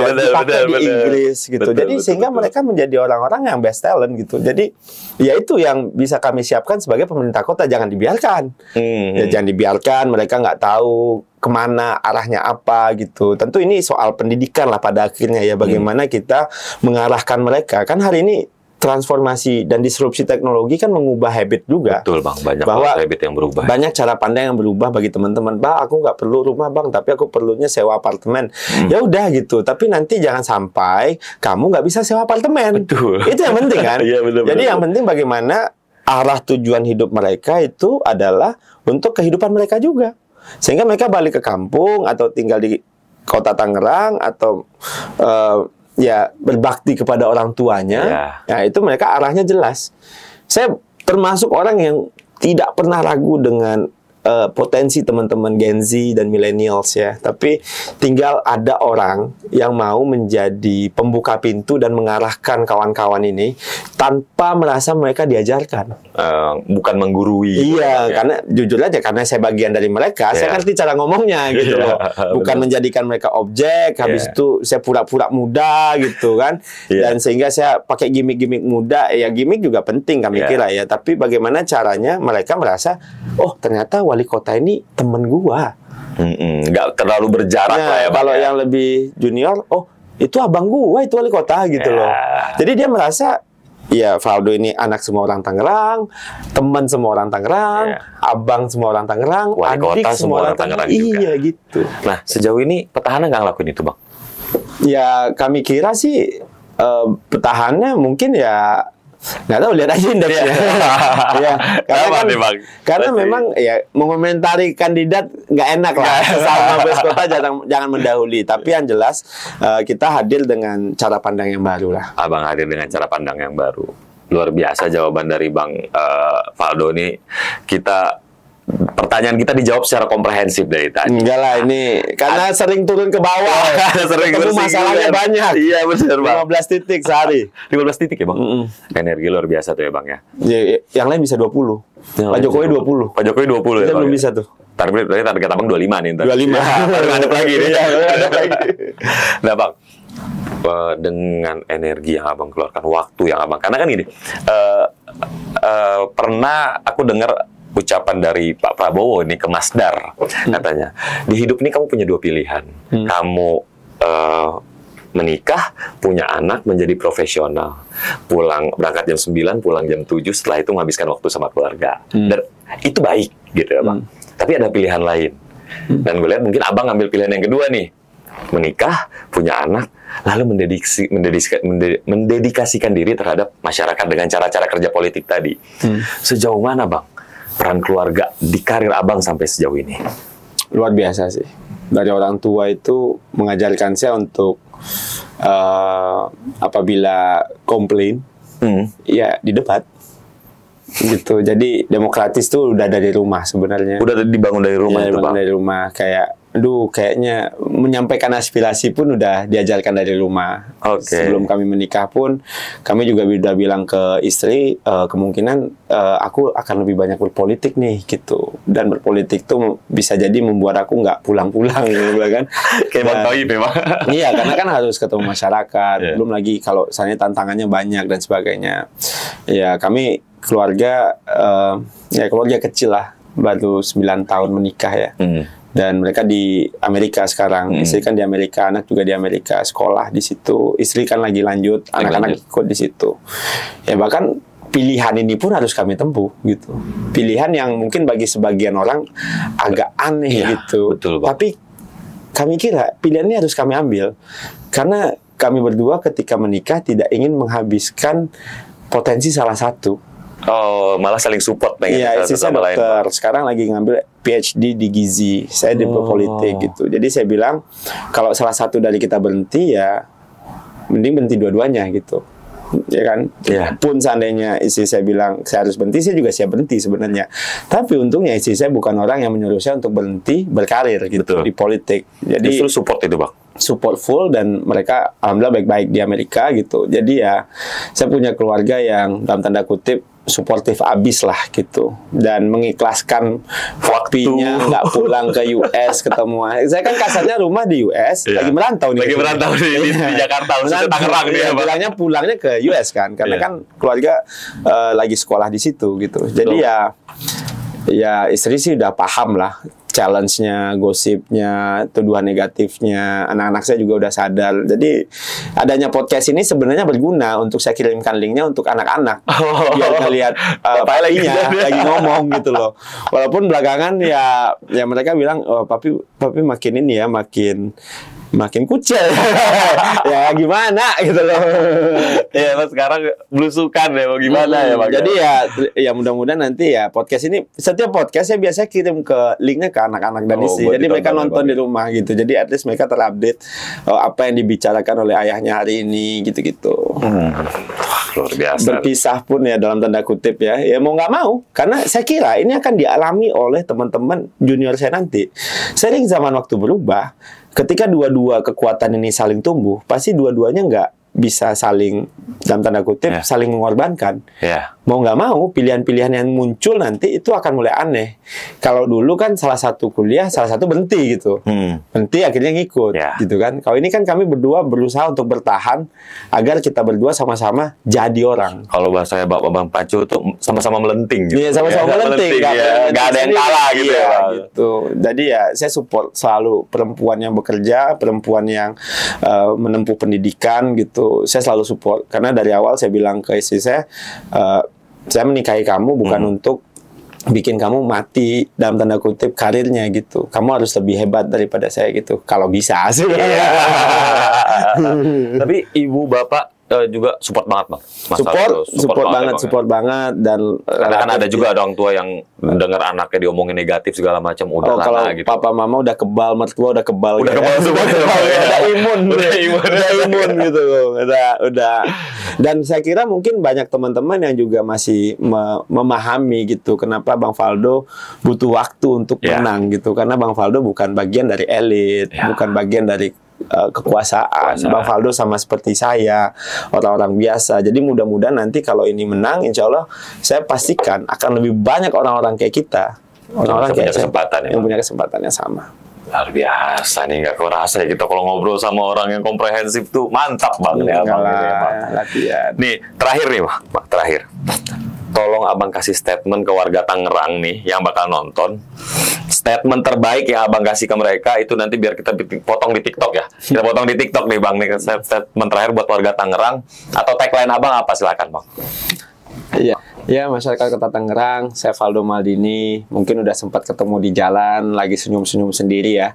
benar. Di Inggris gitu. Jadi sehingga mereka menjadi orang-orang yang best talent gitu. Jadi ya itu yang bisa kami siapkan sebagai pemerintah kota, jangan dibiarkan. Ya jangan dibiarkan mereka nggak tahu kemana arahnya apa gitu. Tentu ini soal pendidikan lah pada akhirnya ya, bagaimana kita mengarahkan mereka. Kan hari ini transformasi dan disrupsi teknologi kan mengubah habit juga. Betul, Bang. Banyak habit yang berubah. Banyak cara pandang yang berubah bagi teman-teman. Bang, aku nggak perlu rumah, Bang, tapi aku perlunya sewa apartemen. Ya udah gitu. Tapi nanti jangan sampai kamu nggak bisa sewa apartemen. Betul. Itu yang penting kan. Iya, benar. Jadi yang penting bagaimana arah tujuan hidup mereka itu adalah untuk kehidupan mereka juga. Sehingga mereka balik ke kampung atau tinggal di kota Tangerang atau ya berbakti kepada orang tuanya, ya itu mereka arahnya jelas. Saya termasuk orang yang tidak pernah ragu dengan potensi teman-teman Gen Z dan millennials ya. Tapi tinggal ada orang yang mau menjadi pembuka pintu dan mengarahkan kawan-kawan ini tanpa merasa mereka diajarkan. Bukan menggurui. Iya, karena jujur aja karena saya bagian dari mereka, saya ngerti cara ngomongnya gitu loh. Bukan menjadikan mereka objek, habis itu saya pura-pura muda gitu kan. Dan sehingga saya pakai gimmick-gimmick muda, ya gimmick juga penting kami kira ya. Tapi bagaimana caranya mereka merasa, oh ternyata wali kota ini temen gua. Nggak terlalu berjarak lah ya. Kalau yang lebih junior, oh itu abang gua, itu wali kota gitu loh. Jadi dia merasa, ya Valdo ini anak semua orang Tangerang, teman semua orang Tangerang, abang semua orang Tangerang, wali adik kota semua orang Tangerang juga. Iya gitu. Nah sejauh ini petahana nggak ngelakuin itu bang? Ya kami kira sih petahana mungkin ya nggak tahu, lihat aja indeksnya. Ya, karena memang ya mengomentari kandidat nggak enak lah. Sama bos kota jangan mendahului. Tapi yang jelas kita hadir dengan cara pandang yang baru lah. Abang hadir dengan cara pandang yang baru. Luar biasa jawaban dari Bang Valdo ini. Pertanyaan kita dijawab secara komprehensif dari tadi. Enggak lah, ini karena sering turun ke bawah. Sering masalahnya banyak. Iya benar bang. 15 titik sehari. 15 titik ya bang. Energi luar biasa tuh ya bang ya. Yang lain bisa 20. Pak Jokowi 20. Pak Jokowi 20 ya. Kita belum bisa tuh. Target abang 25 nih. 25. Ada lagi nih. Nah bang, dengan energi yang abang keluarkan, waktu yang abang, karena kan gini, pernah aku dengar ucapan dari Pak Prabowo ini ke Mas Dar, katanya, di hidup ini kamu punya 2 pilihan. Kamu menikah, punya anak, menjadi profesional. Berangkat jam 9, pulang jam 7, setelah itu menghabiskan waktu sama keluarga. Dan itu baik, gitu ya Bang. Tapi ada pilihan lain. Dan gue lihat mungkin abang ngambil pilihan yang kedua nih. Menikah, punya anak, lalu mendedikasikan diri terhadap masyarakat dengan cara-cara kerja politik tadi. Sejauh mana Bang peran keluarga di karir abang sampai sejauh ini? Luar biasa sih. Dari orang tua itu mengajarkan saya untuk apabila komplain, ya di debat. Gitu. Jadi demokratis tuh udah dari rumah sebenarnya. Udah dibangun dari rumah ya, itu Bang? Dari rumah. Kayaknya menyampaikan aspirasi pun udah diajarkan dari rumah. Sebelum kami menikah pun, kami juga udah bilang ke istri, kemungkinan aku akan lebih banyak berpolitik nih, gitu. Dan berpolitik tuh bisa jadi membuat aku nggak pulang-pulang, gitu kan. Kayak Bang Toib memang. Iya, karena kan harus ketemu masyarakat. Belum lagi kalau misalnya tantangannya banyak dan sebagainya. Ya, kami keluarga, ya keluarga kecil lah, baru 9 tahun menikah ya. Dan mereka di Amerika sekarang. Istri kan di Amerika, anak juga di Amerika, sekolah di situ. Istri kan lagi lanjut, anak-anak ikut di situ. Ya bahkan pilihan ini pun harus kami tempuh gitu. Pilihan yang mungkin bagi sebagian orang agak aneh gitu. Betul, Bang. Tapi kami kira pilihan ini harus kami ambil. Karena kami berdua ketika menikah tidak ingin menghabiskan potensi salah satu. Oh, malah saling support. Iya, istri saya dokter. Sekarang lagi ngambil PhD di Gizi. Saya di politik gitu. Jadi saya bilang, kalau salah satu dari kita berhenti ya, mending berhenti dua-duanya gitu. Ya kan? Pun seandainya istri saya bilang saya harus berhenti, saya juga siap berhenti sebenarnya. Tapi untungnya istri saya bukan orang yang menyuruh saya untuk berhenti berkarir gitu di politik. Jadi justru support itu Bang. Support full, dan mereka alhamdulillah baik-baik di Amerika gitu. Jadi ya saya punya keluarga yang dalam tanda kutip suportif abis lah gitu, dan mengikhlaskan waktunya nggak pulang ke US ketemu. Saya kan kasarnya rumah di US, lagi merantau nih. Lagi merantau di Jakarta, di Tangerang dia. Bilangnya pulangnya ke US kan, karena kan keluarga lagi sekolah di situ gitu. Jadi ya istri sih udah paham lah challenge-nya, gosipnya, tuduhan negatifnya. Anak-anak saya juga udah sadar. Jadi adanya podcast ini sebenarnya berguna untuk saya kirimkan linknya untuk anak-anak biar ngelihat papinya lagi ngomong gitu loh. Walaupun belakangan ya mereka bilang, oh papi makin ini ya, makin kucel. Ya gimana gitu loh. Ya sekarang belusukan ya, mau gimana ya Bang. Jadi ya mudah-mudahan nanti ya podcast ini, setiap podcast saya biasa kirim ke linknya ke anak-anak dan istri. Jadi mereka nonton di rumah gitu. Jadi at least mereka terupdate apa yang dibicarakan oleh ayahnya hari ini gitu-gitu. luar biasa. Berpisah pun ya dalam tanda kutip ya mau nggak mau, karena saya kira ini akan dialami oleh teman-teman junior saya nanti. Sering zaman waktu berubah, ketika dua-dua kekuatan ini saling tumbuh, pasti dua-duanya nggak bisa saling dalam tanda kutip saling mengorbankan. Mau nggak mau pilihan-pilihan yang muncul nanti itu akan mulai aneh. Kalau dulu kan salah satu kuliah, salah satu berhenti gitu, berhenti akhirnya ngikut gitu kan. Kalau ini kan kami berdua berusaha untuk bertahan agar kita berdua sama-sama jadi orang. Kalau bahasanya Bapak Bang Pacu tuh sama-sama melenting gitu. Iya, sama-sama melenting. Nggak ada yang kalah gitu ya. Gitu. Jadi ya saya support selalu perempuan yang bekerja, perempuan yang menempuh pendidikan gitu. Saya selalu support karena dari awal saya bilang ke istri saya menikahi kamu bukan untuk bikin kamu mati dalam tanda kutip karirnya gitu. Kamu harus lebih hebat daripada saya gitu. Kalau bisa sih. Tapi ibu bapak juga support banget Bang. Support banget dan karena kan ada juga orang tua yang dengar anaknya diomongin negatif segala macam udah kalau gitu. Papa mama udah kebal, mertua udah kebal semua. udah imun gitu. Udah. Dan saya kira mungkin banyak teman-teman yang juga masih memahami gitu kenapa Bang Faldo butuh waktu untuk menang gitu, karena Bang Faldo bukan bagian dari elit, bukan bagian dari kekuasaan. Bang Faldo sama seperti saya, orang-orang biasa. Jadi mudah-mudahan nanti kalau ini menang, insya Allah saya pastikan akan lebih banyak orang-orang kayak kita, orang-orang kayak yang punya kesempatan yang sama. Luar biasa nih, nggak kerasa ya kita kalau ngobrol sama orang yang komprehensif tuh mantap banget ya Bang. Latihan. Nih terakhir nih Bang, terakhir. Tolong Abang kasih statement ke warga Tangerang nih yang bakal nonton. Statement terbaik yang Abang kasih ke mereka itu nanti biar kita potong di TikTok ya. Kita potong di TikTok nih Bang, nih statement terakhir buat warga Tangerang atau tagline Abang apa, silakan Bang. Ya, masyarakat Kota Tangerang, saya Faldo Maldini, mungkin udah sempat ketemu di jalan, lagi senyum-senyum sendiri ya.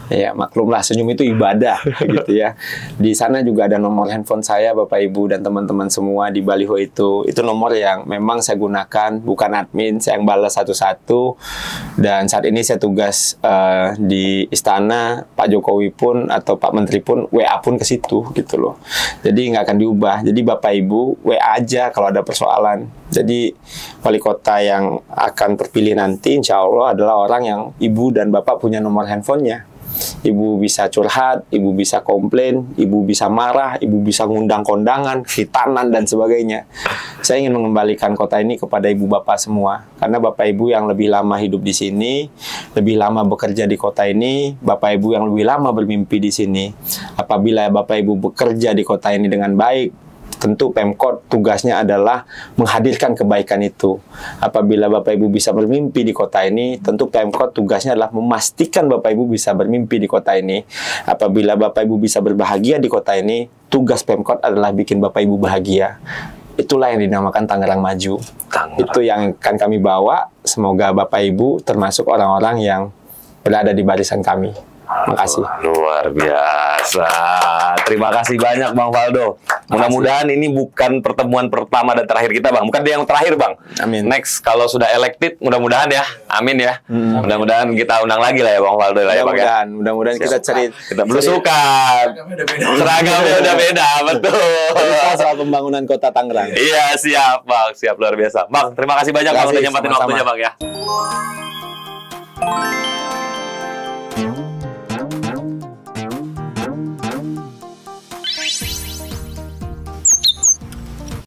Ya, maklumlah senyum itu ibadah gitu ya. Di sana juga ada nomor handphone saya, Bapak Ibu dan teman-teman semua di baliho itu. Itu nomor yang memang saya gunakan, bukan admin, saya yang balas satu-satu. Dan saat ini saya tugas di istana, Pak Jokowi pun atau Pak Menteri pun WA pun ke situ gitu loh. Jadi nggak akan diubah. Jadi Bapak Ibu WA aja kalau ada persoalan. Jadi wali kota yang akan terpilih nanti insya Allah adalah orang yang ibu dan bapak punya nomor handphonenya. Ibu bisa curhat, ibu bisa komplain, ibu bisa marah, ibu bisa ngundang kondangan, khitanan dan sebagainya. Saya ingin mengembalikan kota ini kepada ibu bapak semua. Karena bapak ibu yang lebih lama hidup di sini, lebih lama bekerja di kota ini, bapak ibu yang lebih lama bermimpi di sini. Apabila bapak ibu bekerja di kota ini dengan baik, tentu Pemkot tugasnya adalah menghadirkan kebaikan itu. Apabila Bapak Ibu bisa bermimpi di kota ini, tentu Pemkot tugasnya adalah memastikan Bapak Ibu bisa bermimpi di kota ini. Apabila Bapak Ibu bisa berbahagia di kota ini, tugas Pemkot adalah bikin Bapak Ibu bahagia. Itulah yang dinamakan Tangerang Maju. Itu yang akan kami bawa. Semoga Bapak Ibu termasuk orang-orang yang berada di barisan kami. Makasih. Luar biasa. Terima kasih banyak Bang Faldo. Mudah-mudahan ini bukan pertemuan pertama dan terakhir kita Bang. Bukan yang terakhir Bang. Amin. Next kalau sudah elected mudah-mudahan ya. Amin ya. Mudah-mudahan kita undang lagi lah ya Bang Faldo lah ya Bang ya. Mudah-mudahan kita kita belusukan. Seragamnya udah beda, betul. Kita soal pembangunan kota Tangerang. Iya siap Bang, siap luar biasa. Bang, terima kasih banyak Bang udah nyempatin waktunya Bang ya.